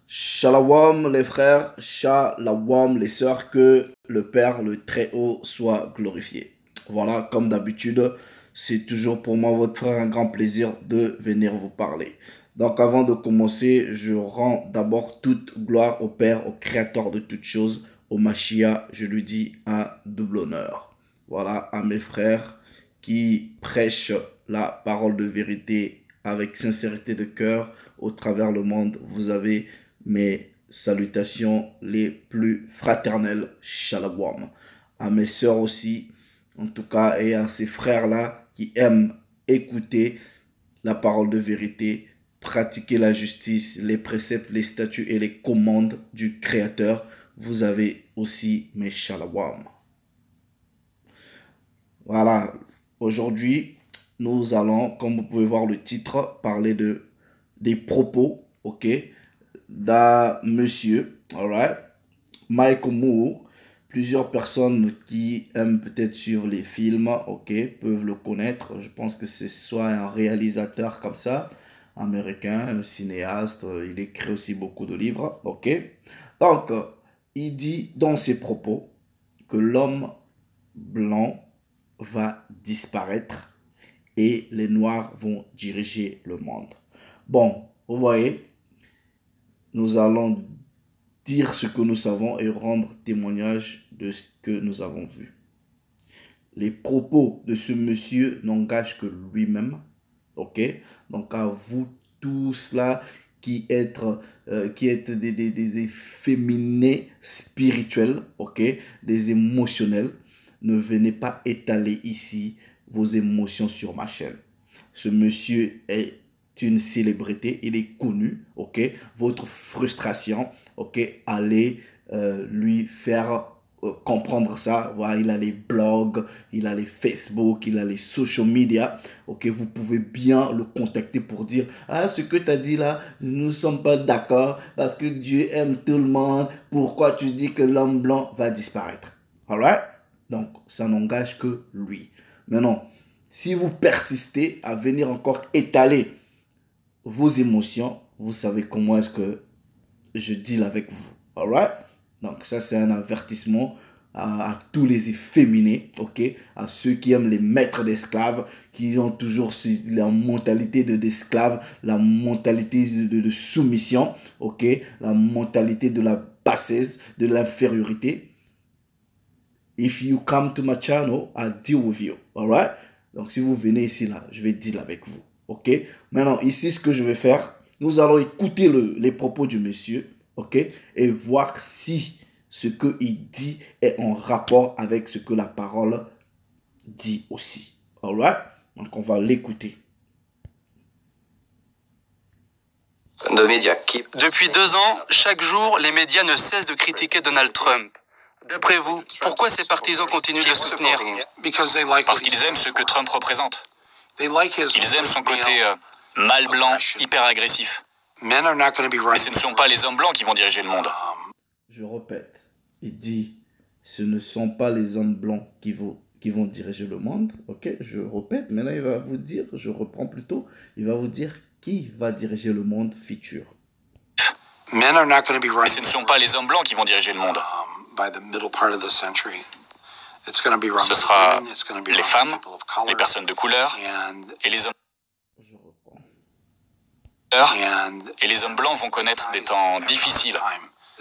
Shalom les frères, shalom les sœurs, que le Père, le Très-Haut, soit glorifié. Voilà, comme d'habitude, c'est toujours pour moi, votre frère, un grand plaisir de venir vous parler. Donc avant de commencer, je rends d'abord toute gloire au Père, au Créateur de toutes choses, au Mashiach, je lui dis un double honneur. Voilà, à mes frères qui prêchent la parole de vérité avec sincérité de cœur au travers le monde. Vous avez mes salutations les plus fraternelles, shalom. À mes sœurs aussi, en tout cas, et à ces frères-là qui aiment écouter la parole de vérité, pratiquer la justice, les préceptes, les statuts et les commandes du Créateur. Vous avez aussi mes shalom. Voilà, aujourd'hui, nous allons, comme vous pouvez voir le titre, parler des propos, ok, d'un monsieur, alright, Michael Moore. Plusieurs personnes qui aiment peut-être suivre les films, ok, peuvent le connaître. Je pense que c'est soit un réalisateur comme ça, américain, un cinéaste. Il écrit aussi beaucoup de livres, ok. Donc, il dit dans ses propos que l'homme blanc va disparaître et les noirs vont diriger le monde. Bon, vous voyez, nous allons dire ce que nous savons et rendre témoignage de ce que nous avons vu. Les propos de ce monsieur n'engagent que lui-même, ok? Donc à vous tous là qui êtes des efféminés spirituels, ok? Des émotionnels, ne venez pas étaler ici vos émotions sur ma chaîne. Ce monsieur est une célébrité, il est connu, ok? Votre frustration, ok? Allez lui faire comprendre ça. Voilà, il a les blogs, il a les Facebook, il a les social media, ok? Vous pouvez bien le contacter pour dire, ah, ce que tu as dit là, nous ne sommes pas d'accord parce que Dieu aime tout le monde. Pourquoi tu dis que l'homme blanc va disparaître? Alright? Donc, ça n'engage que lui. Maintenant, si vous persistez à venir encore étaler vos émotions, vous savez comment est-ce que je deal avec vous. Alright? Donc ça, c'est un avertissement à tous les efféminés, ok? À ceux qui aiment les maîtres d'esclaves, qui ont toujours la mentalité d'esclave, la mentalité de soumission, ok? La mentalité de la bassesse, de l'infériorité. If you come to my channel, I'll deal with you. Alright? Donc, si vous venez ici, là, je vais deal avec vous. Ok? Maintenant, ici, ce que je vais faire, nous allons écouter les propos du monsieur. Ok? Et voir si ce qu'il dit est en rapport avec ce que la parole dit aussi. Alright? Donc, on va l'écouter. Depuis 2 ans, chaque jour, les médias ne cessent de critiquer Donald Trump. D'après vous, pourquoi ces partisans continuent de le soutenir? Parce qu'ils aiment ce que Trump représente. Ils aiment son côté Mâle blanc, hyper agressif. Mais ce ne sont pas les hommes blancs qui vont diriger le monde. Je répète, il dit, ce ne sont pas les hommes blancs qui vont diriger le monde. Ok, je répète, maintenant il va vous dire, je reprends plutôt, il va vous dire qui va diriger le monde futur. Mais ce ne sont pas les hommes blancs qui vont diriger le monde. Ce sera les femmes, les personnes de couleur et les hommes. Je reprends. Et les hommes blancs vont connaître des temps difficiles.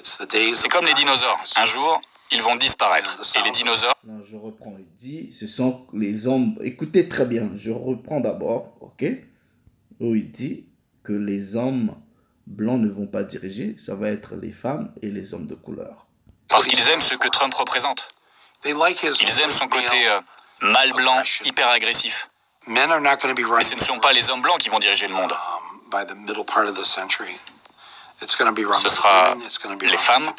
C'est comme les dinosaures. Un jour, ils vont disparaître. Et les dinosaures... Non, je reprends. Il dit, ce sont les hommes... Écoutez très bien, je reprends d'abord, ok? Où il dit que les hommes blancs ne vont pas diriger, ça va être les femmes et les hommes de couleur. Parce qu'ils aiment ce que Trump représente. Ils aiment son côté Mâle blanc, hyper agressif. Mais ce ne sont pas les hommes blancs qui vont diriger le monde. Ce sera les femmes,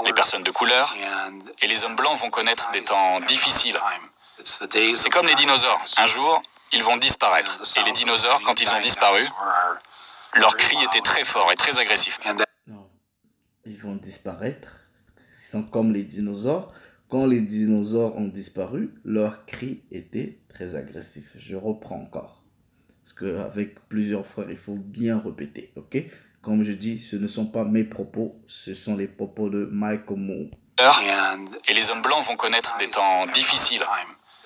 les personnes de couleur et les hommes blancs vont connaître des temps difficiles. C'est comme les dinosaures. Un jour, ils vont disparaître. Et les dinosaures, quand ils ont disparu, leur cri était très fort et très agressif. Non, ils vont disparaître. Ils sont comme les dinosaures. Quand les dinosaures ont disparu, leur cri était très agressif. Je reprends encore. Parce qu'avec plusieurs frères, il faut bien répéter. Ok? comme je dis, ce ne sont pas mes propos, ce sont les propos de Michael Moore. Et les hommes blancs vont connaître des temps difficiles.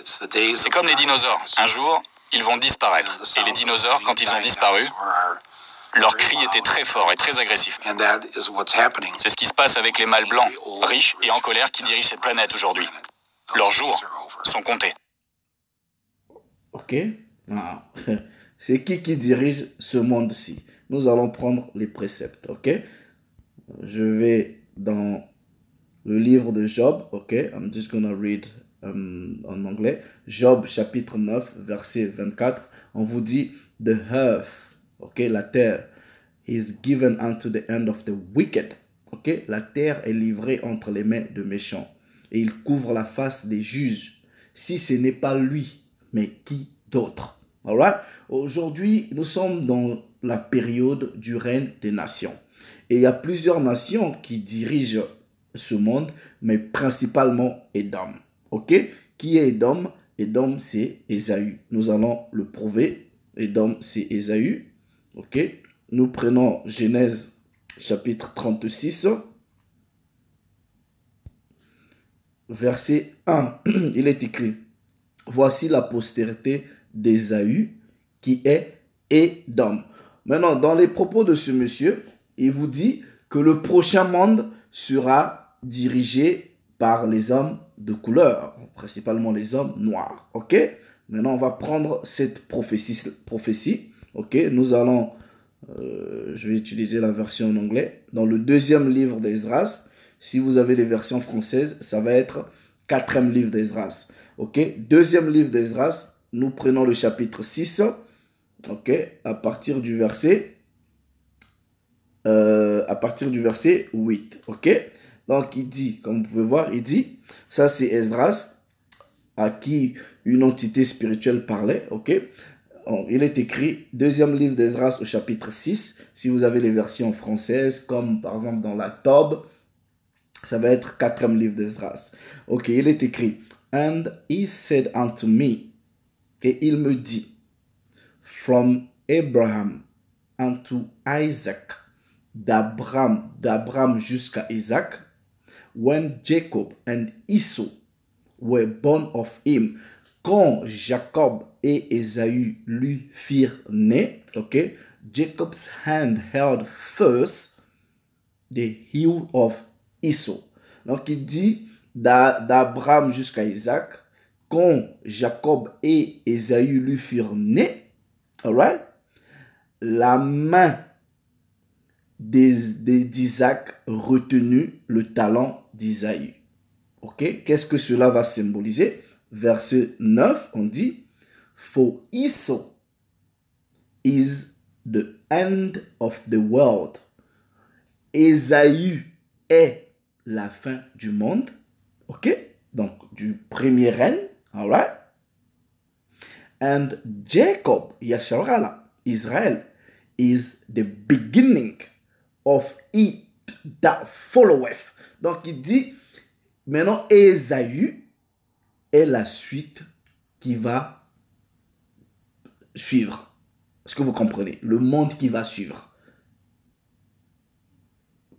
C'est comme les dinosaures. Un jour, ils vont disparaître. Et les dinosaures, quand ils ont disparu, leur cri était très fort et très agressif. C'est ce qui se passe avec les mâles blancs, riches et en colère, qui dirigent cette planète aujourd'hui. Leurs jours sont comptés. Ok. Ah. C'est qui dirige ce monde-ci? Nous allons prendre les préceptes. Ok. Je vais dans le livre de Job. Ok. I'm just gonna read en anglais. Job chapitre 9 verset 24. On vous dit the earth. Ok. La terre is given unto the hand of the wicked. Ok. La terre est livrée entre les mains de méchants. Et il couvre la face des juges. Si ce n'est pas lui, mais qui d'autre? Alright? Aujourd'hui, nous sommes dans la période du règne des nations. Et il y a plusieurs nations qui dirigent ce monde, mais principalement Édom. Ok? Qui est Édom? Édom, c'est Ésaü. Nous allons le prouver. Édom, c'est Ésaü. Ok? Nous prenons Genèse chapitre 36. Verset 1, il est écrit, voici la postérité d'Ésaü qui est Édom. Maintenant, dans les propos de ce monsieur, il vous dit que le prochain monde sera dirigé par les hommes de couleur, principalement les hommes noirs. Ok? Maintenant, on va prendre cette prophétie. Ok? Nous allons, je vais utiliser la version en anglais, dans le deuxième livre d'Esdras. Si vous avez les versions françaises, ça va être 4e livre d'Esdras. Ok, deuxième livre d'Esdras, nous prenons le chapitre 6. Ok, à partir du verset 8. Ok, donc il dit, comme vous pouvez voir, il dit, ça c'est Esdras à qui une entité spirituelle parlait. Ok, il est écrit, deuxième livre d'Esdras au chapitre 6. Si vous avez les versions françaises, comme par exemple dans la Tob, ça va être 4e livre d'Esdras. Ok, il est écrit. And he said unto me. Et il me dit. From Abraham unto Isaac. D'Abraham jusqu'à Isaac. When Jacob and Esau were born of him. Quand Jacob et Ésaü lui firent naître. Ok. Jacob's hand held first the heel of Esau. Donc il dit d'Abraham jusqu'à Isaac, quand Jacob et Ésaü lui furent nés, alright, la main d'Isaac retenu le talon d'Ésaü. Ok, qu'est-ce que cela va symboliser? Verset 9, on dit, for Esau is the end of the world. Ésaü est la fin du monde, ok, donc du premier règne, alright, and Jacob, Yasharala, Israël, is the beginning of it that followeth. Donc il dit, maintenant Ésaü est la suite qui va suivre. Est-ce que vous comprenez? Le monde qui va suivre.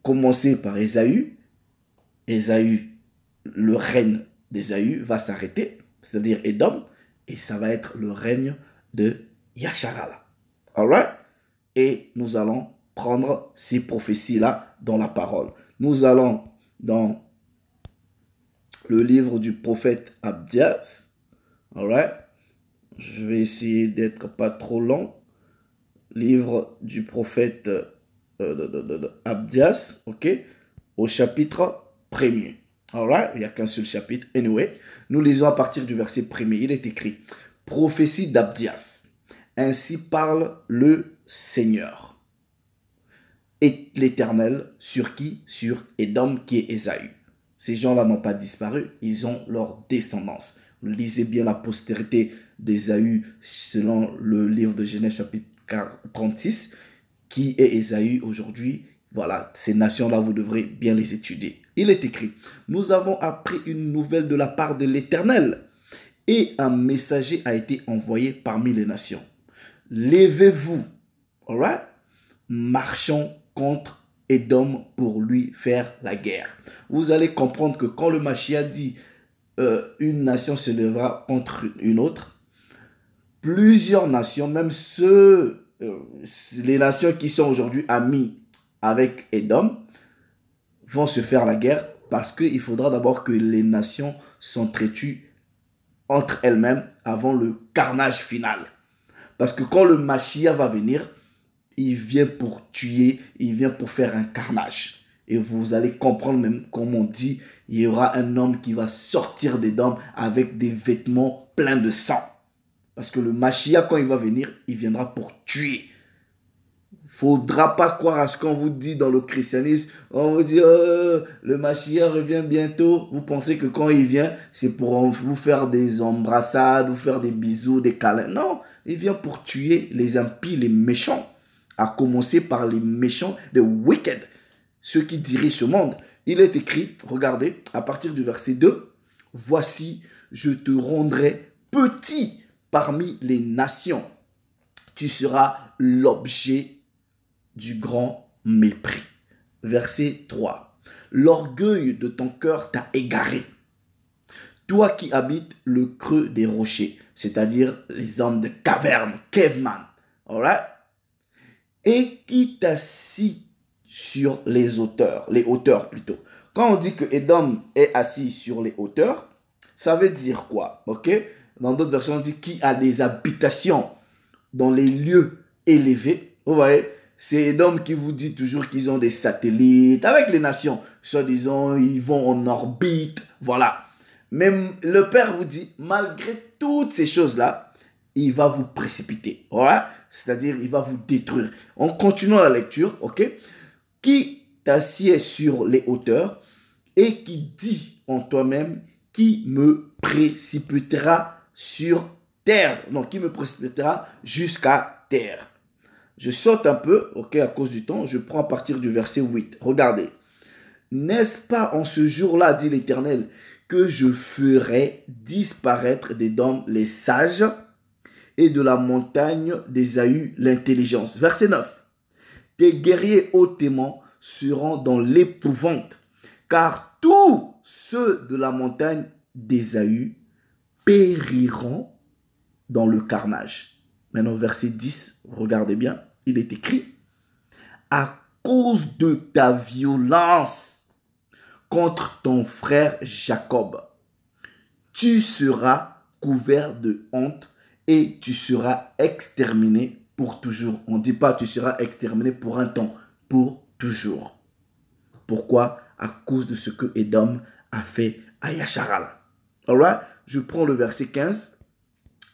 Commencer par Ésaü, le règne d'Ésaü va s'arrêter, c'est-à-dire Édom, et ça va être le règne de Yasharala. Alright? Et nous allons prendre ces prophéties-là dans la parole. Nous allons dans le livre du prophète Abdias. Alright? Je vais essayer d'être pas trop long. Livre du prophète Abdias, ok? Au chapitre 1er. Alright, il n'y a qu'un seul chapitre. Anyway, nous lisons à partir du verset 1er. Il est écrit, prophétie d'Abdias. Ainsi parle le Seigneur et l'Éternel sur qui? Sur Édom qui est Ésaü. Ces gens-là n'ont pas disparu, ils ont leur descendance. Lisez bien la postérité d'Ésaü selon le livre de Genèse chapitre 36. Qui est Ésaü aujourd'hui? Voilà, ces nations-là, vous devrez bien les étudier. Il est écrit, nous avons appris une nouvelle de la part de l'Éternel et un messager a été envoyé parmi les nations. Levez-vous, alright? Marchons contre Édom pour lui faire la guerre. Vous allez comprendre que quand le Mashiach dit une nation se lèvera contre une autre, plusieurs nations, même les nations qui sont aujourd'hui amies avec Édom, vont se faire la guerre parce qu'il faudra d'abord que les nations s'entretuent entre elles-mêmes avant le carnage final. Parce que quand le Mashiach va venir, il vient pour tuer, il vient pour faire un carnage. Et vous allez comprendre même, comme on dit, il y aura un homme qui va sortir d'Édom avec des vêtements pleins de sang. Parce que le Mashiach, quand il va venir, il viendra pour tuer. Faudra pas croire à ce qu'on vous dit dans le christianisme. On vous dit, le Mashiach revient bientôt. Vous pensez que quand il vient, c'est pour vous faire des embrassades, vous faire des bisous, des câlins. Non, il vient pour tuer les impies, les méchants. À commencer par les méchants, les wicked, ceux qui dirigent ce monde. Il est écrit, regardez, à partir du verset 2, « Voici, je te rendrai petit parmi les nations. Tu seras l'objet du grand mépris. » Verset 3. « L'orgueil de ton cœur t'a égaré. Toi qui habites le creux des rochers, c'est-à-dire les hommes de caverne, caveman. Alright? Et qui t'assit sur les hauteurs plutôt. Quand on dit que Édom est assis sur les hauteurs, ça veut dire quoi? Ok? Dans d'autres versions, on dit qui a des habitations dans les lieux élevés. Vous voyez? C'est Édom qui vous dit toujours qu'ils ont des satellites avec les nations. Soi-disant, ils vont en orbite. Voilà. Mais le Père vous dit, malgré toutes ces choses-là, il va vous précipiter. Voilà. C'est-à-dire, il va vous détruire. En continuant la lecture, ok? Qui t'assied sur les hauteurs et qui dit en toi-même, qui me précipitera sur terre. Non, qui me précipitera jusqu'à terre. Je saute un peu, ok, à cause du temps. Je prends à partir du verset 8. Regardez. N'est-ce pas en ce jour-là, dit l'Éternel, que je ferai disparaître d'Édom les sages et de la montagne d'Ésaü l'intelligence. Verset 9. Tes guerriers hautement seront dans l'épouvante, car tous ceux de la montagne d'Ésaü périront dans le carnage. Maintenant, verset 10, regardez bien, il est écrit, à cause de ta violence contre ton frère Jacob, tu seras couvert de honte et tu seras exterminé pour toujours. On ne dit pas tu seras exterminé pour un temps, pour toujours. Pourquoi? À cause de ce que Édom a fait à Yasharal. Alright? Je prends le verset 15.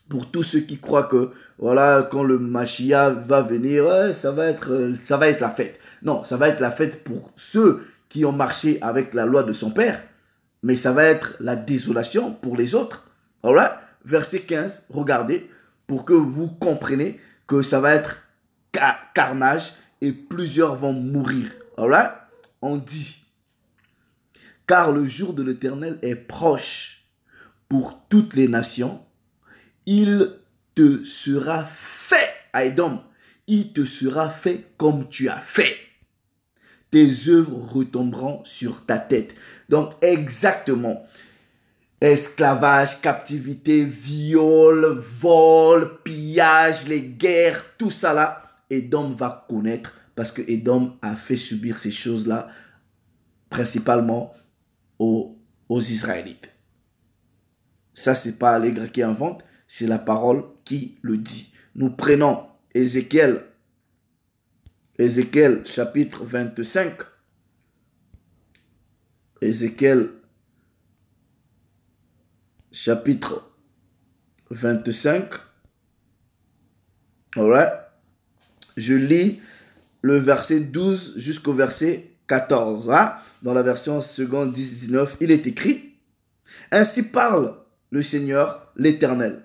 Pour tous ceux qui croient que, voilà, quand le Mashiach va venir, ouais, ça va être la fête. Non, ça va être la fête pour ceux qui ont marché avec la loi de son père. Mais ça va être la désolation pour les autres. Alright? Verset 15, regardez, pour que vous compreniez que ça va être carnage et plusieurs vont mourir. Alright? On dit, car le jour de l'Éternel est proche pour toutes les nations. Il te sera fait, Édom, il te sera fait comme tu as fait. Tes œuvres retomberont sur ta tête. Donc exactement, esclavage, captivité, viol, vol, pillage, les guerres, tout ça là, Édom va connaître parce que Édom a fait subir ces choses-là principalement aux Israélites. Ça, c'est pas les Grecs qui inventent, c'est la parole qui le dit. Nous prenons Ézéchiel chapitre 25. Ézéchiel chapitre 25. Alright. Je lis le verset 12 jusqu'au verset 14. Hein? Dans la version seconde 10-19, il est écrit: ainsi parle le Seigneur, l'Éternel,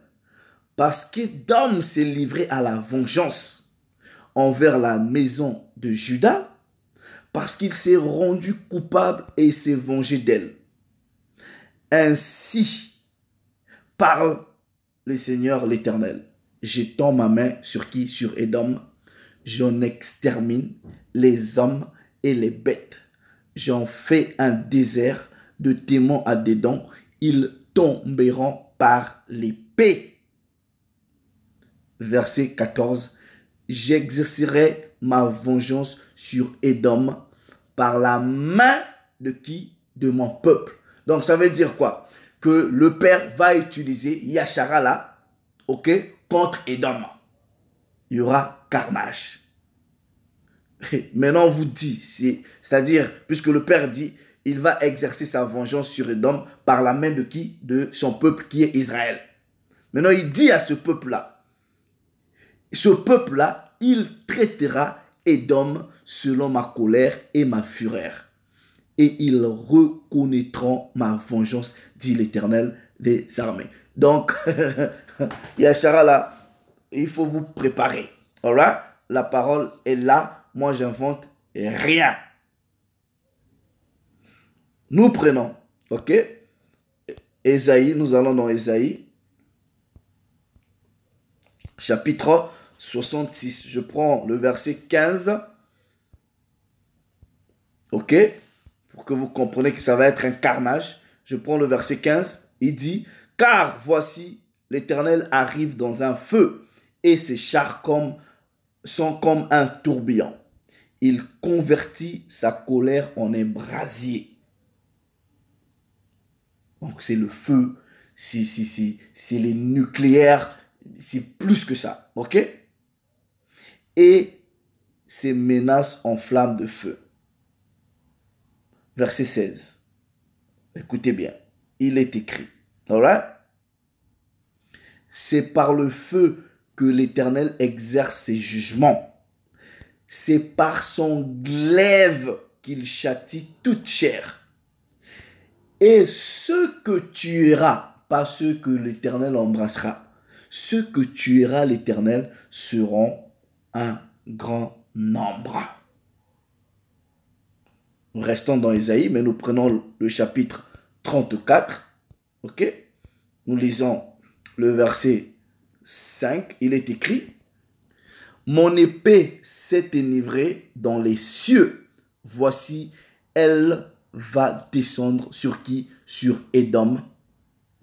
parce qu'Édom s'est livré à la vengeance envers la maison de Juda, parce qu'il s'est rendu coupable et s'est vengé d'elle. Ainsi parle le Seigneur, l'Éternel. J'étends ma main sur qui? Sur Édom, j'en extermine les hommes et les bêtes. J'en fais un désert de témoins à Dédan. Ils tomberont par l'épée. Verset 14. J'exercerai ma vengeance sur Édom par la main de qui? De mon peuple. Donc ça veut dire quoi? Que le Père va utiliser Yashara là, ok, contre Édom. Il y aura carnage. Maintenant on vous dit, c'est-à-dire, puisque le Père dit, il va exercer sa vengeance sur Édom par la main de qui? De son peuple qui est Israël. Maintenant il dit à ce peuple-là, il traitera Édom selon ma colère et ma fureur. Et ils reconnaîtront ma vengeance, dit l'Éternel des armées. Donc, Yashara là, il faut vous préparer. Alright? La parole est là. Moi, j'invente rien. Nous prenons, ok? Ésaïe, nous allons dans Ésaïe, chapitre 66. Je prends le verset 15. Ok? Pour que vous compreniez que ça va être un carnage. Je prends le verset 15. Il dit, car voici, l'Éternel arrive dans un feu et ses chars sont comme un tourbillon. Il convertit sa colère en un brasier. Donc c'est le feu, c'est les nucléaires, c'est plus que ça. Ok? Et ses menaces en flammes de feu. Verset 16. Écoutez bien. Il est écrit. Alright? C'est par le feu que l'Éternel exerce ses jugements. C'est par son glaive qu'il châtie toute chair. Et ceux que tuera, pas ceux que l'Éternel embrassera, ceux que tuera l'Éternel seront un grand nombre. Nous restons dans Ésaïe, mais nous prenons le chapitre 34. Ok? Nous lisons le verset 5. Il est écrit, mon épée s'est enivrée dans les cieux. Voici, elle va descendre sur qui? Sur Édom.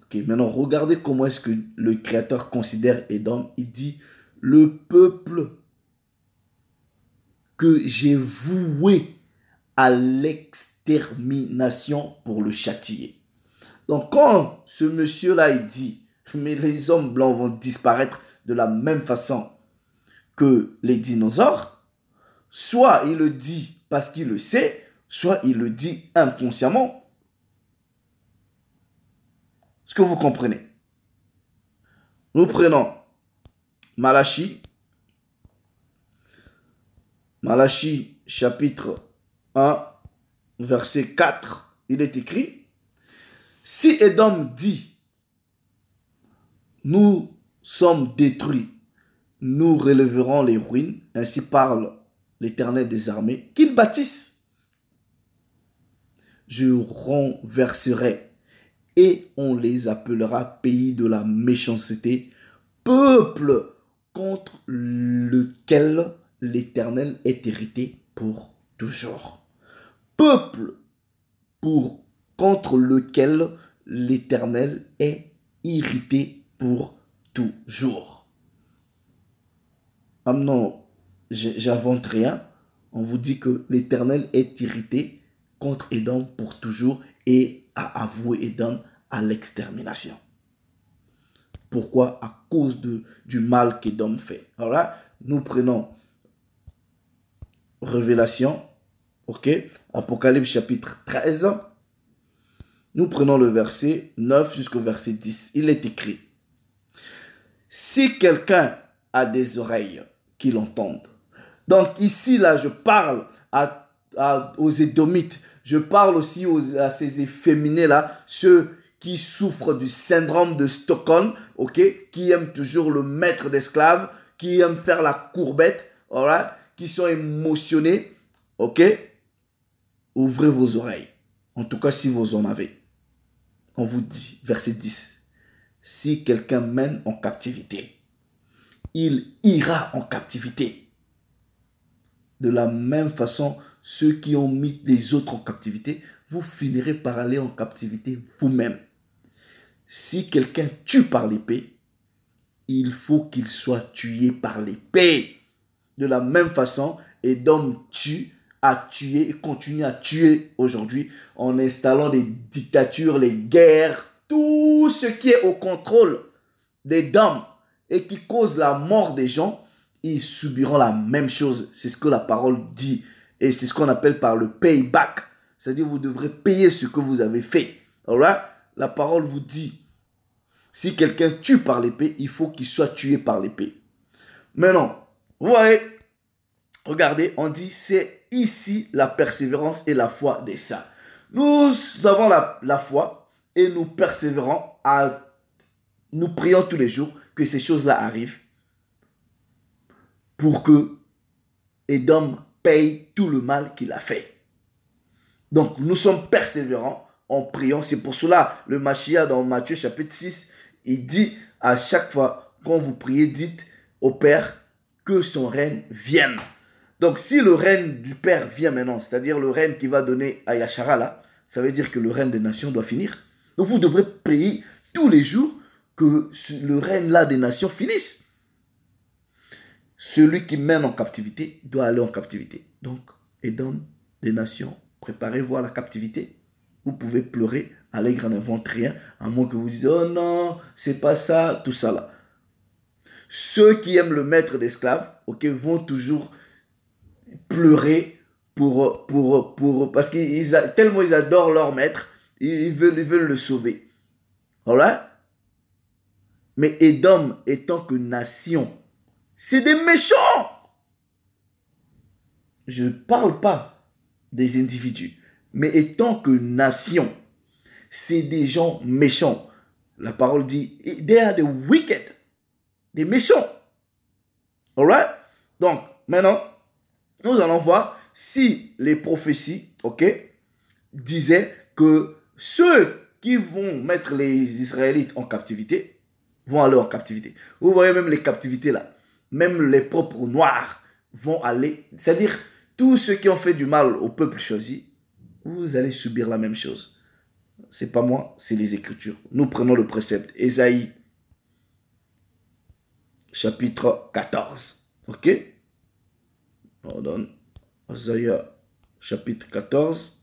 Ok, maintenant, regardez comment est-ce que le Créateur considère Édom. Il dit, le peuple que j'ai voué à l'extermination pour le châtier. Donc, quand ce monsieur-là, il dit, mais les hommes blancs vont disparaître de la même façon que les dinosaures, soit il le dit parce qu'il le sait, soit il le dit inconsciemment. Est-ce que vous comprenez? Nous prenons Malachie. Malachie chapitre 1, verset 4. Il est écrit, si Édom dit, nous sommes détruits, nous relèverons les ruines, ainsi parle l'Éternel des armées, qu'ils bâtissent. Je renverserai et on les appellera pays de la méchanceté, peuple contre lequel l'Éternel est hérité pour toujours. Peuple contre lequel l'Éternel est irrité pour toujours. Ah non, j'invente rien. On vous dit que l'Éternel est irrité contre Édom pour toujours et a avoué Édom à l'extermination. Pourquoi? À cause du mal qu'Édom fait. Alors là, nous prenons Révélation, ok, Apocalypse chapitre 13. Nous prenons le verset 9 jusqu'au verset 10. Il est écrit, si quelqu'un a des oreilles, qu'il entende. Donc ici, là, je parle aux Édomites. Je parle aussi à ces efféminés-là, ceux qui souffrent du syndrome de Stockholm, ok, qui aiment toujours le maître d'esclaves, qui aiment faire la courbette, alright, qui sont émotionnés, ok. Ouvrez vos oreilles. En tout cas, si vous en avez. On vous dit, verset 10, si quelqu'un mène en captivité, il ira en captivité. De la même façon, ceux qui ont mis les autres en captivité, vous finirez par aller en captivité vous-même. Si quelqu'un tue par l'épée, il faut qu'il soit tué par l'épée. De la même façon, Édom a tué et continue à tuer aujourd'hui en installant des dictatures, les guerres, tout ce qui est au contrôle d'Édom et qui cause la mort des gens, ils subiront la même chose. C'est ce que la parole dit. Et c'est ce qu'on appelle par le payback. C'est-à-dire vous devrez payer ce que vous avez fait. Alright? La parole vous dit, si quelqu'un tue par l'épée, il faut qu'il soit tué par l'épée. Maintenant, vous voyez, regardez, on dit, c'est ici la persévérance et la foi des saints. Nous avons la foi et nous persévérons, nous prions tous les jours que ces choses-là arrivent pour que Édom paye tout le mal qu'il a fait. Donc, nous sommes persévérants en priant. C'est pour cela, le Mashiach dans Matthieu chapitre 6, il dit à chaque fois, quand vous priez, dites au Père que son règne vienne. Donc, si le règne du Père vient maintenant, c'est-à-dire le règne qui va donner à Yashara, là, ça veut dire que le règne des nations doit finir. Donc, vous devrez prier tous les jours que le règne là des nations finisse. Celui qui mène en captivité doit aller en captivité. Donc, Édom, des nations, préparez-vous à la captivité. Vous pouvez pleurer, allègre n'invente rien, à moins que vous disiez, oh non, c'est pas ça, tout ça là. Ceux qui aiment le maître d'esclaves, ok, vont toujours pleurer parce que tellement ils adorent leur maître, ils veulent le sauver. Alright? Mais Édom, étant que nation, c'est des méchants. Je ne parle pas des individus, mais étant que nation, c'est des gens méchants. La parole dit, they are the wicked, des méchants. Alright? Donc, maintenant, nous allons voir si les prophéties, ok, disaient que ceux qui vont mettre les Israélites en captivité vont aller en captivité. Vous voyez même les captivités là. Même les propres noirs vont aller. C'est-à-dire, tous ceux qui ont fait du mal au peuple choisi, vous allez subir la même chose. C'est pas moi, c'est les Écritures. Nous prenons le précepte. Ésaïe, chapitre 14. Ok? On donne Ésaïe, chapitre 14.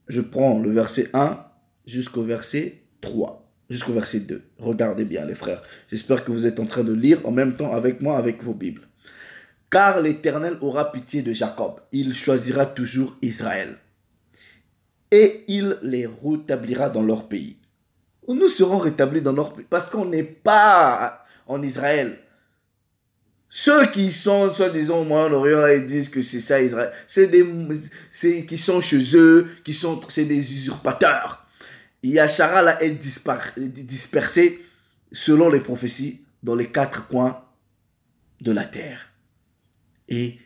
Je prends le verset 1 jusqu'au verset 3. Jusqu'au verset 2. Regardez bien les frères. J'espère que vous êtes en train de lire en même temps avec moi, avec vos Bibles. Car l'Éternel aura pitié de Jacob. Il choisira toujours Israël. Et il les rétablira dans leur pays. Nous serons rétablis dans leur pays parce qu'on n'est pas en Israël. Ceux qui sont, soi-disant, au Moyen-Orient, là, ils disent que c'est ça Israël. C'est qui sont chez eux, c'est des usurpateurs. Yashara là est dispersé selon les prophéties dans les 4 coins de la terre. Et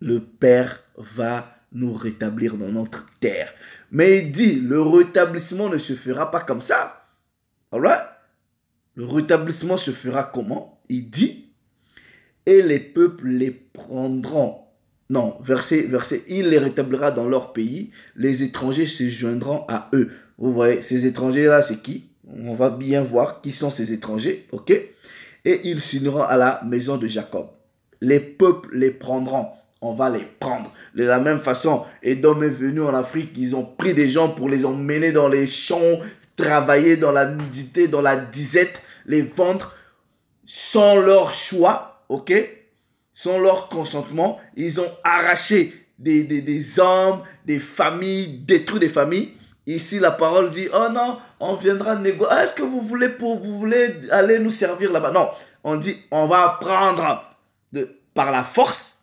le Père va nous rétablir dans notre terre. Mais il dit, le rétablissement ne se fera pas comme ça. Alright? Le rétablissement se fera comment? Il dit, et les peuples les prendront. Non, verset, il les rétablira dans leur pays, les étrangers se joindront à eux. Vous voyez, ces étrangers-là, c'est qui? On va bien voir qui sont ces étrangers, ok? Et ils s'uniront à la maison de Jacob. Les peuples les prendront. On va les prendre. De la même façon, Édom est venu en Afrique. Ils ont pris des gens pour les emmener dans les champs, travailler dans la nudité, dans la disette, les vendre sans leur choix, ok? Sans leur consentement. Ils ont arraché des hommes, des familles, détruit des familles. Ici, la parole dit, oh non, on viendra négocier. Est-ce que vous voulez aller nous servir là-bas? Non, on dit, on va prendre par la force.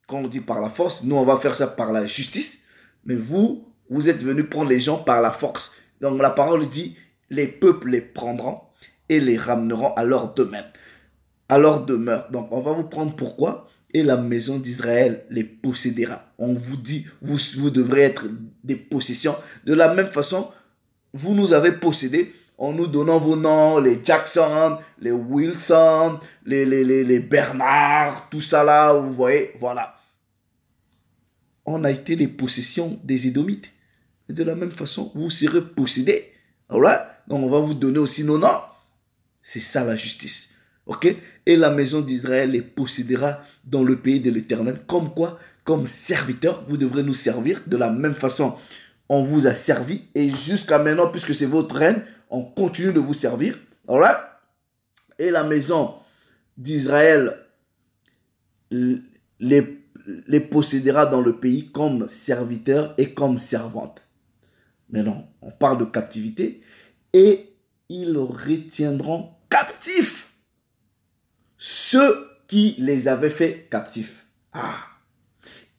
Quand on dit par la force, nous, on va faire ça par la justice. Mais vous êtes venus prendre les gens par la force. Donc, la parole dit, les peuples les prendront et les ramèneront à leur domaine, à leur demeure. Donc, on va vous prendre pourquoi? Et la maison d'Israël les possédera. On vous dit, vous devrez être des possessions. De la même façon, vous nous avez possédés, en nous donnant vos noms, les Jackson, les Wilson, les Bernard, tout ça là, vous voyez, voilà. On a été les possessions des Édomites. Et de la même façon, vous serez possédés. Alright? Donc on va vous donner aussi nos noms. C'est ça la justice. Ok? Et la maison d'Israël les possédera dans le pays de l'Éternel. Comme quoi? Comme serviteurs, vous devrez nous servir de la même façon. On vous a servi et jusqu'à maintenant, puisque c'est votre reine, on continue de vous servir. Alright? Et la maison d'Israël les possédera dans le pays comme serviteurs et comme servantes. Maintenant, on parle de captivité et ils retiendront captifs ceux qui les avaient fait captifs.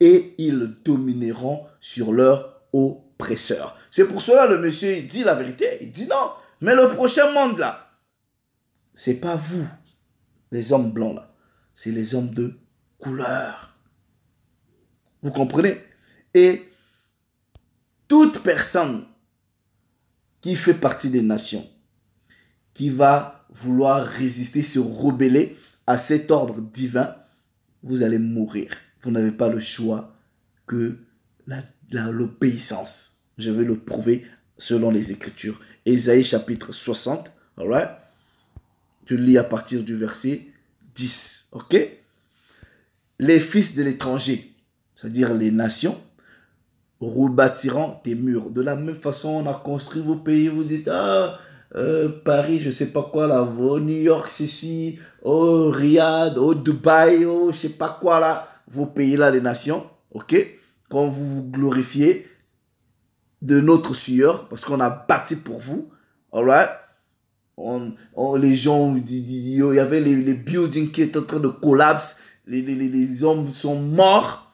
Et ils domineront sur leurs oppresseurs. C'est pour cela le monsieur il dit la vérité. Il dit non, mais le prochain monde là, c'est pas vous, les hommes blancs là, c'est les hommes de couleur. Vous comprenez? Et toute personne qui fait partie des nations, qui va vouloir résister, se rebeller à cet ordre divin, vous allez mourir. Vous n'avez pas le choix que l'obéissance. Je vais le prouver selon les Écritures. Ésaïe chapitre 60, alright? Je lis à partir du verset 10, ok? Les fils de l'étranger, c'est-à-dire les nations, rebâtiront tes murs. De la même façon, on a construit vos pays. Vous dites, Paris, je sais pas quoi là, New York, ceci, Riyad, Dubaï, je sais pas quoi là, vos pays là, les nations, ok? Quand vous vous glorifiez de notre sueur, parce qu'on a bâti pour vous, alright? Les gens, il y avait les buildings qui étaient en train de collapser, les hommes sont morts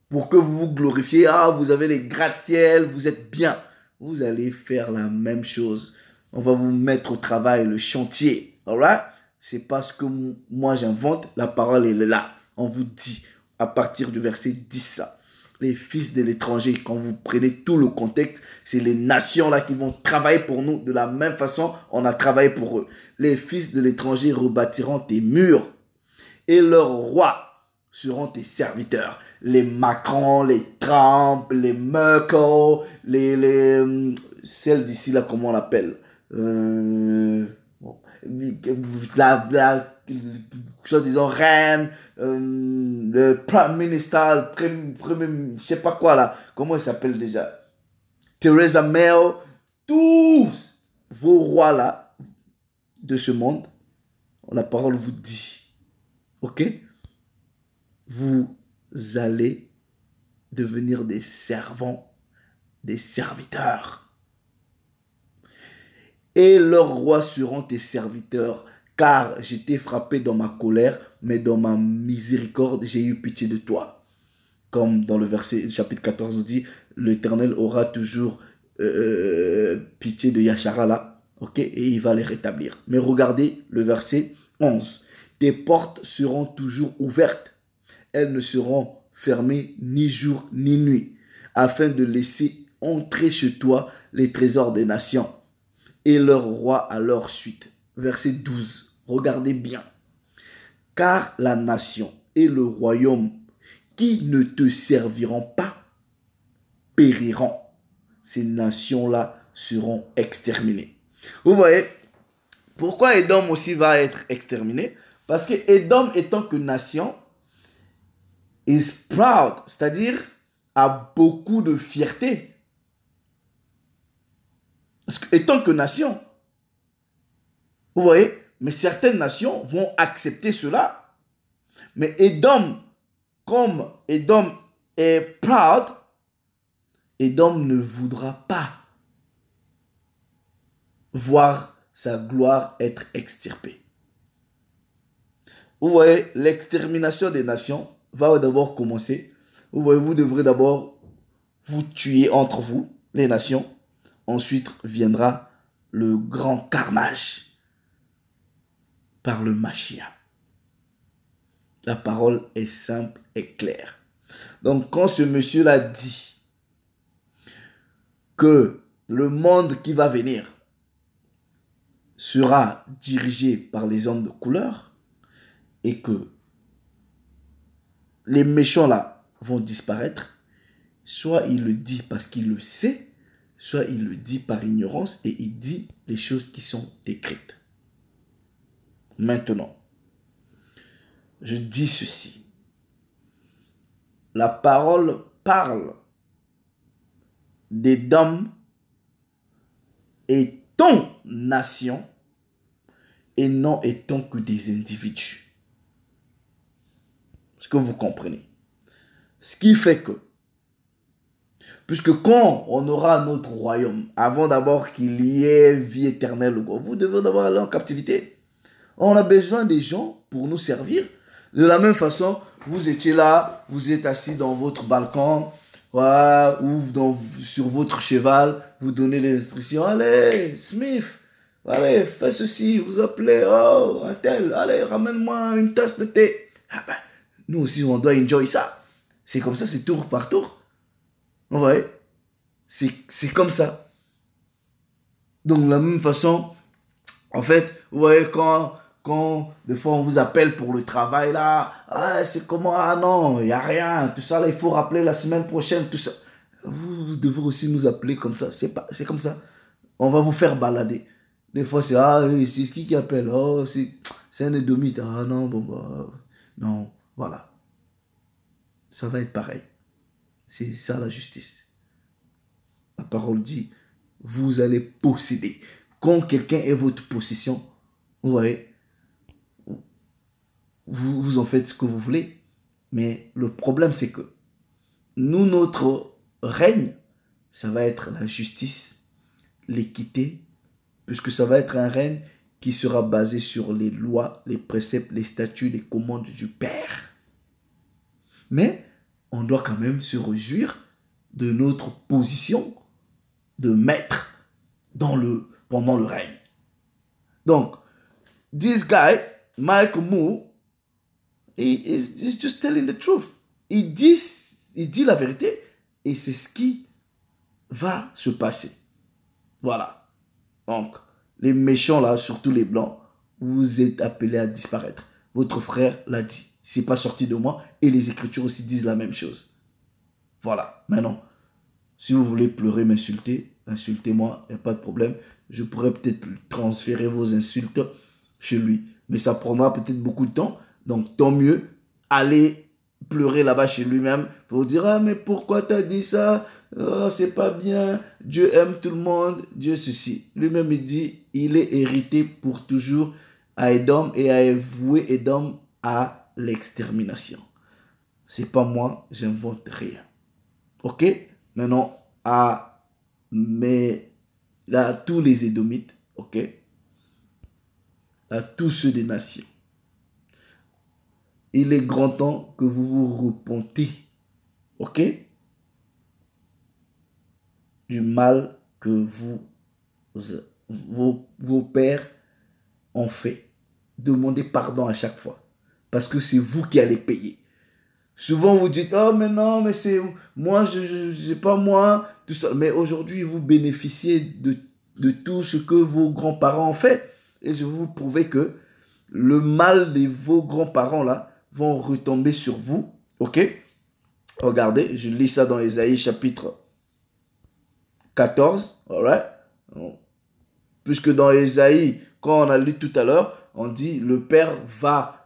pour que vous vous glorifiez. Vous avez les gratte-ciel, vous êtes bien. Vous allez faire la même chose. On va vous mettre au travail, le chantier. Alright? C'est parce que moi j'invente, la parole elle est là. On vous dit, à partir du verset 10, ça. Les fils de l'étranger, quand vous prenez tout le contexte, c'est les nations là qui vont travailler pour nous. De la même façon, on a travaillé pour eux. Les fils de l'étranger rebâtiront tes murs et leurs rois seront tes serviteurs. Les Macron, les Trump, les Merkel, celle d'ici là, comment on l'appelle, disons reine, le prime minister, je sais pas quoi là, comment il s'appelle déjà, Theresa May, tous vos rois là de ce monde, la parole vous dit, ok, vous allez devenir des servants, des serviteurs. Et leurs rois seront tes serviteurs, car je t'ai frappé dans ma colère, mais dans ma miséricorde, j'ai eu pitié de toi. Comme dans le verset chapitre 14 dit, l'Éternel aura toujours pitié de Yachara là, ok, et il va les rétablir. Mais regardez le verset 11. Tes portes seront toujours ouvertes. Elles ne seront fermées ni jour ni nuit, afin de laisser entrer chez toi les trésors des nations et leurs rois à leur suite. Verset 12, regardez bien. Car la nation et le royaume qui ne te serviront pas périront. Ces nations-là seront exterminées. Vous voyez, pourquoi Édom aussi va être exterminé? Parce que Édom étant que nation, is proud, c'est-à-dire a beaucoup de fierté. Parce que, étant que nation, vous voyez, mais certaines nations vont accepter cela. Mais Édom, comme Édom est proud, Édom ne voudra pas voir sa gloire être extirpée. Vous voyez, l'extermination des nations va d'abord commencer. Vous voyez, vous devrez d'abord vous tuer entre vous, les nations. Ensuite viendra le grand carnage par le Mashiach. La parole est simple et claire. Donc quand ce monsieur-là dit que le monde qui va venir sera dirigé par les hommes de couleur et que les méchants là vont disparaître, soit il le dit parce qu'il le sait, soit il le dit par ignorance et il dit les choses qui sont écrites. Maintenant, je dis ceci. La parole parle des dômes et ton nation et non étant que des individus. Est-ce que vous comprenez? Ce qui fait que, puisque quand on aura notre royaume, avant d'abord qu'il y ait vie éternelle, vous devez d'abord aller en captivité. On a besoin des gens pour nous servir. De la même façon, vous étiez là, vous êtes assis dans votre balcon, voilà, ou sur votre cheval, vous donnez les instructions. Allez, Smith, allez, fais ceci, vous appelez, oh, un tel, allez, ramène-moi une tasse de thé. Ah ben, nous aussi, on doit enjoy ça. C'est comme ça, c'est tour par tour. Vous voyez? C'est comme ça. Donc, de la même façon, en fait, vous voyez, quand des fois on vous appelle pour le travail là, ah, c'est comment, ah non, il n'y a rien, tout ça là, il faut rappeler la semaine prochaine, tout ça. Vous devez aussi nous appeler comme ça, c'est comme ça. On va vous faire balader. Des fois c'est, ah oui, c'est qui appelle, oh, c'est un édomite, ah non, bon, bah, non, voilà. Ça va être pareil. C'est ça la justice. La parole dit, vous allez posséder. Quand quelqu'un est votre possession, vous voyez, vous en faites ce que vous voulez. Mais le problème, c'est que nous, notre règne, ça va être la justice, l'équité, puisque ça va être un règne qui sera basé sur les lois, les préceptes, les statuts, les commandes du Père. Mais on doit quand même se réjouir de notre position de maître pendant le règne. Donc, this guy, Michael Moore, he's just telling the truth. Il dit la vérité et c'est ce qui va se passer. Voilà. Donc, les méchants là, surtout les blancs, vous êtes appelés à disparaître. Votre frère l'a dit. C'est pas sorti de moi et les Écritures aussi disent la même chose. Voilà. Maintenant, si vous voulez pleurer, m'insulter, insultez-moi, il n'y a pas de problème. Je pourrais peut-être transférer vos insultes chez lui. Mais ça prendra peut-être beaucoup de temps. Donc, tant mieux, allez pleurer là-bas chez lui-même pour dire « Ah, mais pourquoi t'as dit ça? Oh, c'est pas bien. Dieu aime tout le monde. Dieu ceci. » Lui-même, il dit « Il est hérité pour toujours à Édom et a voué Édom à l'extermination. » C'est pas moi, j'invente rien. Ok? Maintenant, à tous les Édomites, ok? À tous ceux des nations. Il est grand temps que vous vous repentiez, ok? Du mal que vos pères ont fait. Demandez pardon à chaque fois. Parce que c'est vous qui allez payer. Souvent vous dites, oh mais non, mais c'est moi, c'est pas moi, tout ça. Mais aujourd'hui, vous bénéficiez de tout ce que vos grands-parents ont fait. Et je vais vous prouver que le mal de vos grands-parents là vont retomber sur vous. Ok? Regardez, je lis ça dans Ésaïe chapitre 14. Alright? Puisque dans Ésaïe, quand on a lu tout à l'heure, on dit le Père va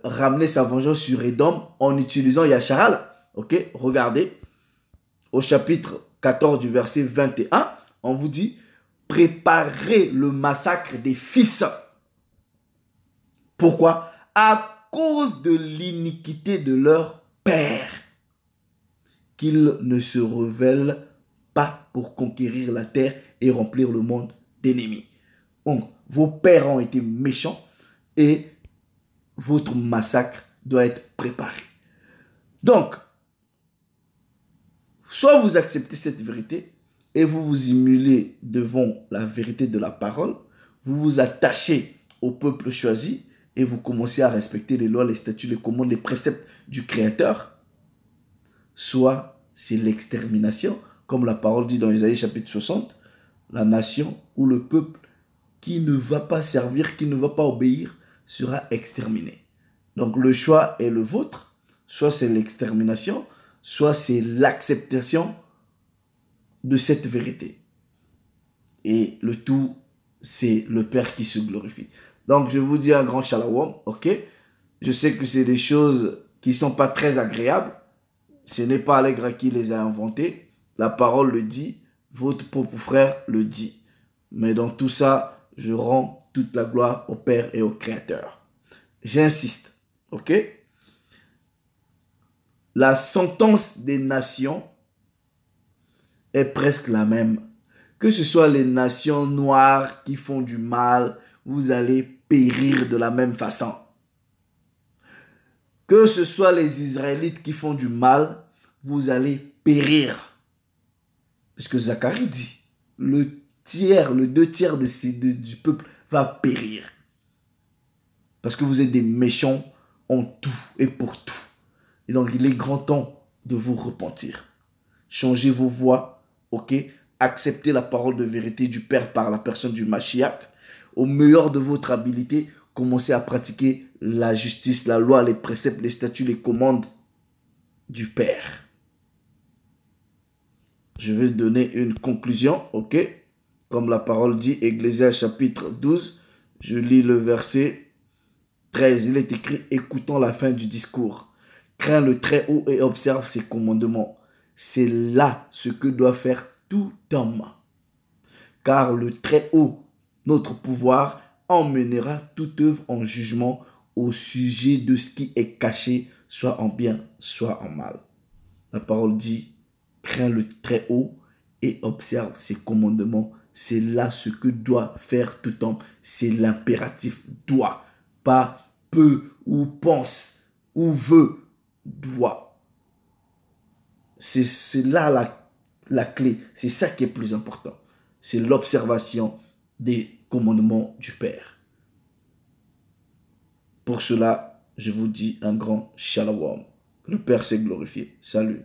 ramener sa vengeance sur Édom en utilisant Yasharal. Ok? Regardez. Au chapitre 14 du verset 21, on vous dit préparez le massacre des fils. Pourquoi? À cause de l'iniquité de leur père, qu'ils ne se révèlent pas pour conquérir la terre et remplir le monde d'ennemis. Donc, vos pères ont été méchants et votre massacre doit être préparé. Donc, soit vous acceptez cette vérité et vous vous immolez devant la vérité de la parole, vous vous attachez au peuple choisi et vous commencez à respecter les lois, les statuts, les commandes, les préceptes du Créateur, soit c'est l'extermination, comme la parole dit dans Ésaïe chapitre 60, la nation ou le peuple qui ne va pas servir, qui ne va pas obéir, sera exterminé. Donc le choix est le vôtre. Soit c'est l'extermination, soit c'est l'acceptation de cette vérité. Et le tout, c'est le Père qui se glorifie. Donc je vous dis un grand shalom, ok? Je sais que c'est des choses qui ne sont pas très agréables. Ce n'est pas Allègre qui les a inventées. La parole le dit, votre propre frère le dit. Mais dans tout ça, je rends toute la gloire au Père et au Créateur. J'insiste, ok? La sentence des nations est presque la même. Que ce soit les nations noires qui font du mal, vous allez périr de la même façon. Que ce soit les Israélites qui font du mal, vous allez périr. Parce que Zacharie dit, le 2 tiers du peuple va périr. Parce que vous êtes des méchants en tout et pour tout. Et donc il est grand temps de vous repentir. Changez vos voies, ok? Acceptez la parole de vérité du Père par la personne du Mashiach. Au meilleur de votre habilité, commencez à pratiquer la justice, la loi, les préceptes, les statuts, les commandes du Père. Je vais donner une conclusion, ok? Comme la parole dit, Ecclésiaste chapitre 12, je lis le verset 13. Il est écrit, écoutons la fin du discours. Crains le Très-Haut et observe ses commandements. C'est là ce que doit faire tout homme. Car le Très-Haut, notre pouvoir, emmènera toute œuvre en jugement au sujet de ce qui est caché, soit en bien, soit en mal. La parole dit, crains le Très-Haut et observe ses commandements. C'est là ce que doit faire tout homme. C'est l'impératif doit, pas peut ou pense ou veut, doit. C'est là la clé. C'est ça qui est plus important. C'est l'observation des commandements du Père. Pour cela, je vous dis un grand shalom. Le Père s'est glorifié. Salut.